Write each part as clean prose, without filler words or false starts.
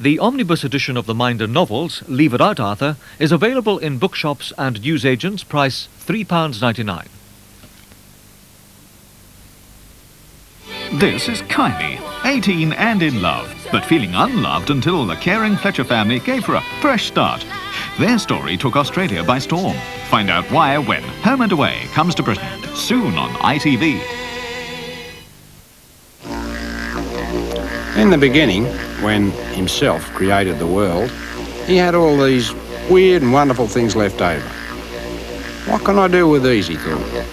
The omnibus edition of the Minder novels, Leave It Out, Arthur, is available in bookshops and newsagents, price £3.99. This is Kylie, 18 and in love, but feeling unloved until the caring Fletcher family gave her a fresh start. Their story took Australia by storm. Find out why when Home and Away comes to Britain, soon on ITV. In the beginning, when himself created the world, he had all these weird and wonderful things left over. What can I do with these, he thought.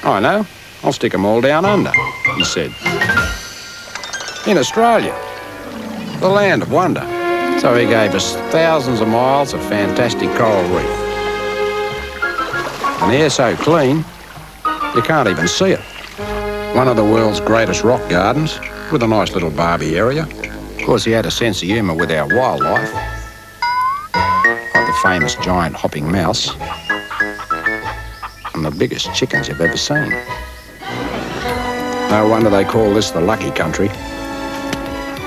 I know, I'll stick them all down under, he said. In Australia, the land of wonder. So he gave us thousands of miles of fantastic coral reef. An air so clean, you can't even see it. One of the world's greatest rock gardens, with a nice little Barbie area. Of course, he had a sense of humour with our wildlife, like the famous giant hopping mouse and the biggest chickens you've ever seen. No wonder they call this the lucky country.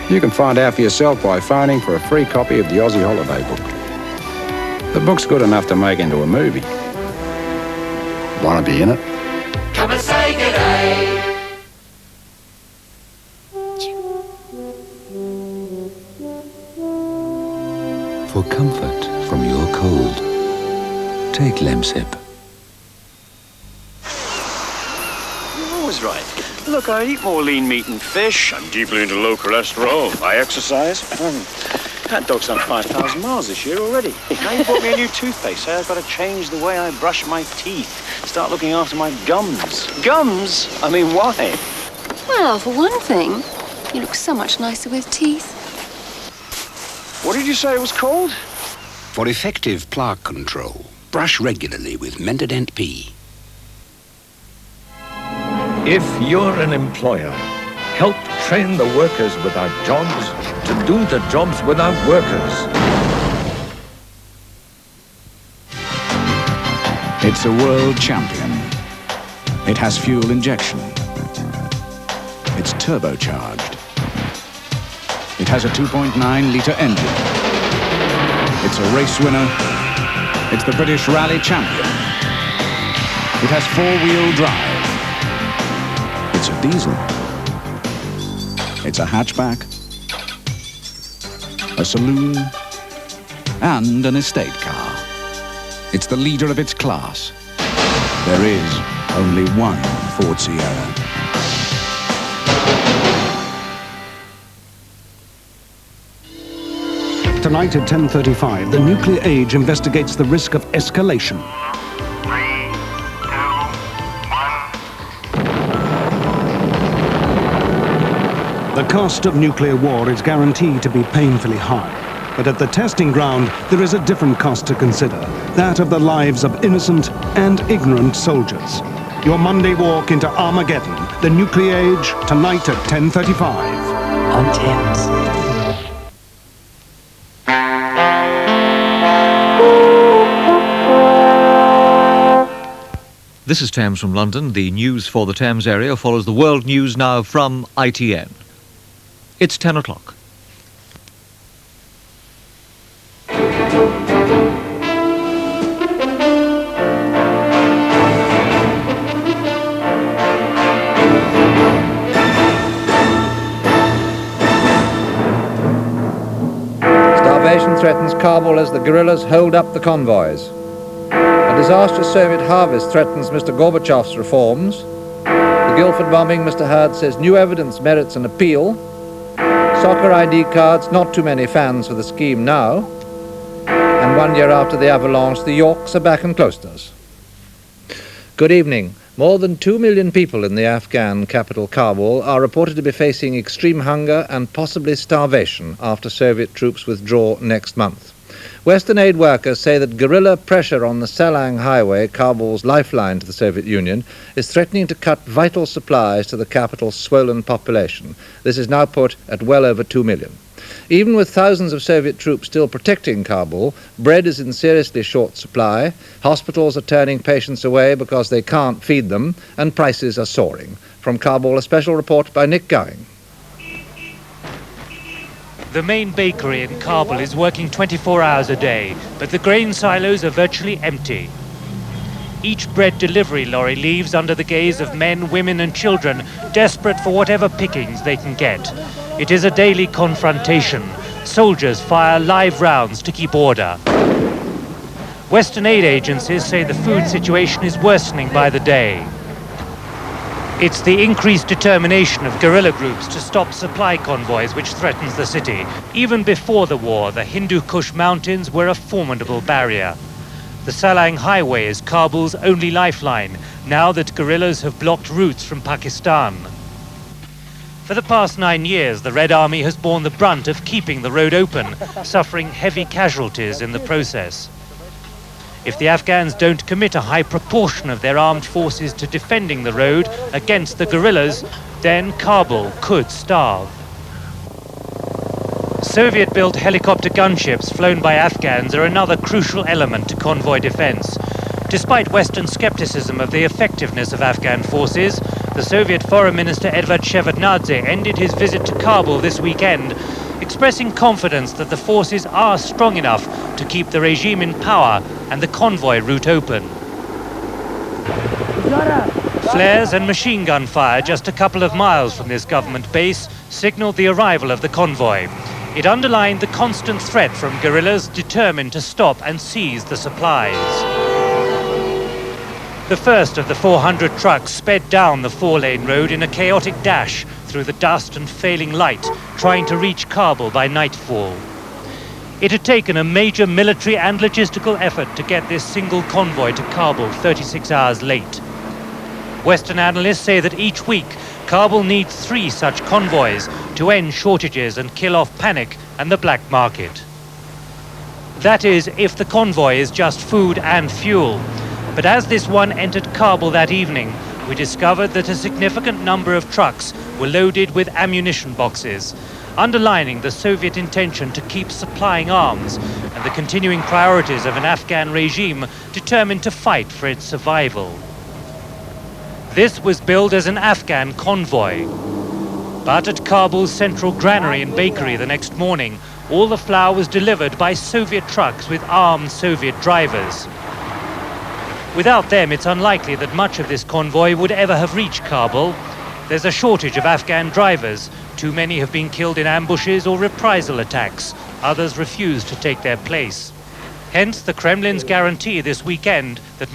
You can find out for yourself by phoning for a free copy of the Aussie Holiday Book. The book's good enough to make into a movie. Want to be in it? Come and say good day. For comfort from your cold, take Lemsip. You're always right. Look, I eat more lean meat and fish. I'm deeply into low cholesterol. I exercise. That dog's done 5,000 miles this year already. Now you bought me a new toothpaste. Say I've got to change the way I brush my teeth. Start looking after my gums. Gums? I mean, why? Well, for one thing, you look so much nicer with teeth. What did you say it was called? For effective plaque control, brush regularly with Mentadent P. If you're an employer, help train the workers without jobs to do the jobs without workers. It's a world champion. It has fuel injection. It's turbocharged. It has a 2.9-litre engine. It's a race winner. It's the British Rally champion. It has four-wheel drive. It's a diesel. It's a hatchback, a saloon, and an estate car. It's the leader of its class. There is only one Ford Sierra. Tonight at 10:35, the Nuclear Age investigates the risk of escalation. 3, 2, 1. The cost of nuclear war is guaranteed to be painfully high. But at the testing ground, there is a different cost to consider, that of the lives of innocent and ignorant soldiers. Your Monday walk into Armageddon, the Nuclear Age, tonight at 10:35. On Thames. This is Thames from London. The news for the Thames area follows the world news now from ITN. It's 10 o'clock. Starvation threatens Kabul as the guerrillas hold up the convoys. A disastrous Soviet harvest threatens Mr. Gorbachev's reforms. The Guildford bombing, Mr. Hurd says new evidence merits an appeal. Soccer ID cards, not too many fans for the scheme now. And 1 year after the avalanche, the Yorks are back in cloisters. Good evening. More than 2 million people in the Afghan capital Kabul are reported to be facing extreme hunger and possibly starvation after Soviet troops withdraw next month. Western aid workers say that guerrilla pressure on the Salang Highway, Kabul's lifeline to the Soviet Union, is threatening to cut vital supplies to the capital's swollen population. This is now put at well over 2 million. Even with thousands of Soviet troops still protecting Kabul, bread is in seriously short supply, hospitals are turning patients away because they can't feed them, and prices are soaring. From Kabul, a special report by Nick Gowing. The main bakery in Kabul is working 24 hours a day, but the grain silos are virtually empty. Each bread delivery lorry leaves under the gaze of men, women and children, desperate for whatever pickings they can get. It is a daily confrontation. Soldiers fire live rounds to keep order. Western aid agencies say the food situation is worsening by the day. It's the increased determination of guerrilla groups to stop supply convoys which threatens the city. Even before the war, the Hindu Kush mountains were a formidable barrier. The Salang Highway is Kabul's only lifeline, now that guerrillas have blocked routes from Pakistan. For the past 9 years, the Red Army has borne the brunt of keeping the road open, suffering heavy casualties in the process. If the Afghans don't commit a high proportion of their armed forces to defending the road against the guerrillas, then Kabul could starve. Soviet-built helicopter gunships flown by Afghans are another crucial element to convoy defense. Despite Western skepticism of the effectiveness of Afghan forces, the Soviet Foreign Minister Adverts ended his visit to Kabul this weekend, expressing confidence that the forces are strong enough to keep the regime in power and the convoy route open. Flares and machine gun fire just a couple of miles from this government base signaled the arrival of the convoy. It underlined the constant threat from guerrillas determined to stop and seize the supplies. The first of the 400 trucks sped down the 4-lane road in a chaotic dash through the dust and failing light, trying to reach Kabul by nightfall. It had taken a major military and logistical effort to get this single convoy to Kabul 36 hours late. Western analysts say that each week, Kabul needs 3 such convoys to end shortages and kill off panic and the black market. That is, if the convoy is just food and fuel. But as this one entered Kabul that evening, we discovered that a significant number of trucks were loaded with ammunition boxes, underlining the Soviet intention to keep supplying arms and the continuing priorities of an Afghan regime determined to fight for its survival. This was billed as an Afghan convoy. But at Kabul's central granary and bakery the next morning, all the flour was delivered by Soviet trucks with armed Soviet drivers. Without them, it's unlikely that much of this convoy would ever have reached Kabul. There's a shortage of Afghan drivers. Too many have been killed in ambushes or reprisal attacks. Others refuse to take their place. Hence, the Kremlin's guarantee this weekend that